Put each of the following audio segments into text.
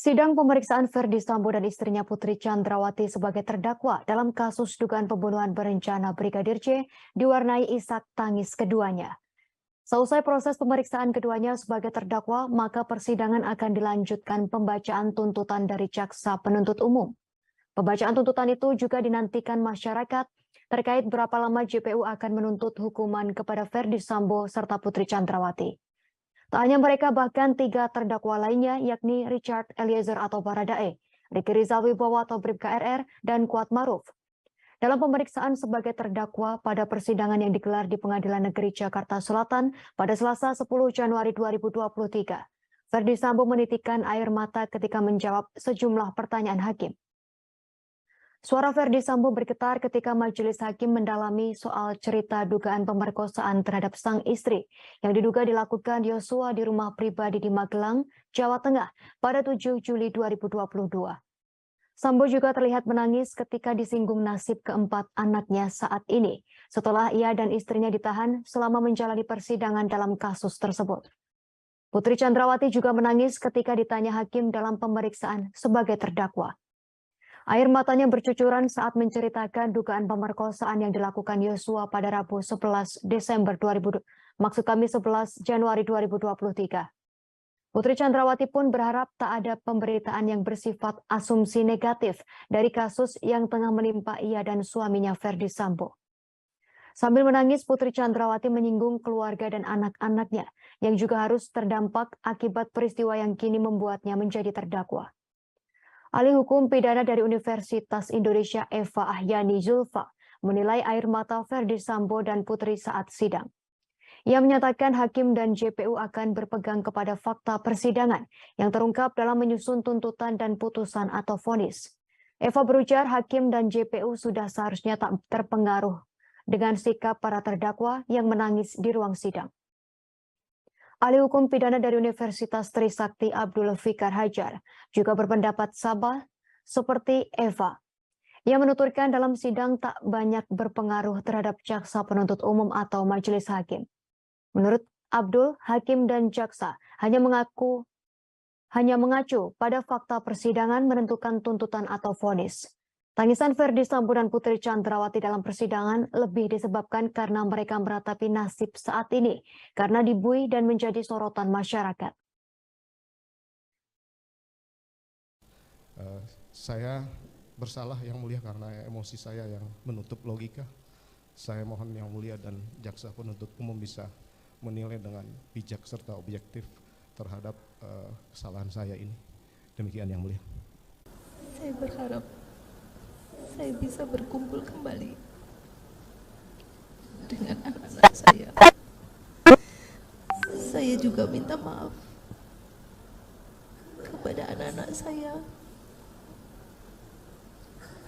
Sidang pemeriksaan Ferdy Sambo dan istrinya Putri Chandrawati sebagai terdakwa dalam kasus dugaan pembunuhan berencana Brigadir J diwarnai isak tangis keduanya. Seusai proses pemeriksaan keduanya sebagai terdakwa, maka persidangan akan dilanjutkan pembacaan tuntutan dari jaksa penuntut umum. Pembacaan tuntutan itu juga dinantikan masyarakat terkait berapa lama JPU akan menuntut hukuman kepada Ferdy Sambo serta Putri Chandrawati. Tak hanya mereka, bahkan 3 terdakwa lainnya yakni Richard Eliezer atau Baradae, Riki Rizal Wibowo atau Bribka RR, dan Kuat Maruf. Dalam pemeriksaan sebagai terdakwa pada persidangan yang digelar di Pengadilan Negeri Jakarta Selatan pada Selasa 10 Januari 2023, Ferdy Sambo menitikkan air mata ketika menjawab sejumlah pertanyaan hakim. Suara Ferdy Sambo bergetar ketika majelis hakim mendalami soal cerita dugaan pemerkosaan terhadap sang istri yang diduga dilakukan Yosua di rumah pribadi di Magelang, Jawa Tengah pada 7 Juli 2022. Sambo juga terlihat menangis ketika disinggung nasib keempat anaknya saat ini setelah ia dan istrinya ditahan selama menjalani persidangan dalam kasus tersebut. Putri Chandrawati juga menangis ketika ditanya hakim dalam pemeriksaan sebagai terdakwa. Air matanya bercucuran saat menceritakan dugaan pemerkosaan yang dilakukan Yosua pada Rabu 11 Januari 2023. Putri Chandrawati pun berharap tak ada pemberitaan yang bersifat asumsi negatif dari kasus yang tengah menimpa ia dan suaminya Ferdy Sambo. Sambil menangis, Putri Chandrawati menyinggung keluarga dan anak-anaknya yang juga harus terdampak akibat peristiwa yang kini membuatnya menjadi terdakwa. Ahli hukum pidana dari Universitas Indonesia Eva Ahyani Zulfa menilai air mata Ferdy Sambo dan Putri saat sidang. Ia menyatakan hakim dan JPU akan berpegang kepada fakta persidangan yang terungkap dalam menyusun tuntutan dan putusan atau vonis. Eva berujar hakim dan JPU sudah seharusnya tak terpengaruh dengan sikap para terdakwa yang menangis di ruang sidang. Ahli hukum pidana dari Universitas Trisakti Abdul Fikar Hajar juga berpendapat sama seperti Eva. Ia menuturkan dalam sidang tak banyak berpengaruh terhadap jaksa penuntut umum atau majelis hakim. Menurut Abdul, hakim dan jaksa hanya mengacu pada fakta persidangan menentukan tuntutan atau vonis. Tangisan Ferdy Sambo dan Putri Chandrawati dalam persidangan lebih disebabkan karena mereka meratapi nasib saat ini karena dibui dan menjadi sorotan masyarakat. Saya bersalah Yang Mulia karena emosi saya yang menutup logika. Saya mohon Yang Mulia dan jaksa penuntut umum bisa menilai dengan bijak serta objektif terhadap kesalahan saya ini. Demikian Yang Mulia. Saya berharap saya bisa berkumpul kembali dengan anak-anak saya. Saya juga minta maaf kepada anak-anak saya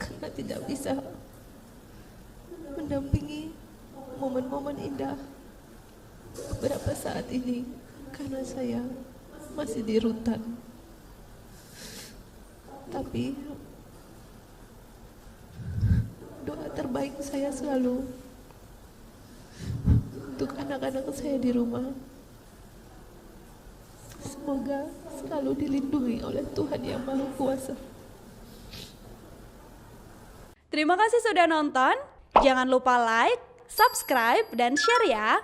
karena tidak bisa mendampingi momen-momen indah beberapa saat ini karena saya masih di rutan. Tapi doa terbaik saya selalu untuk anak-anak saya di rumah. Semoga selalu dilindungi oleh Tuhan Yang Maha Kuasa. Terima kasih sudah nonton. Jangan lupa like, subscribe, dan share ya.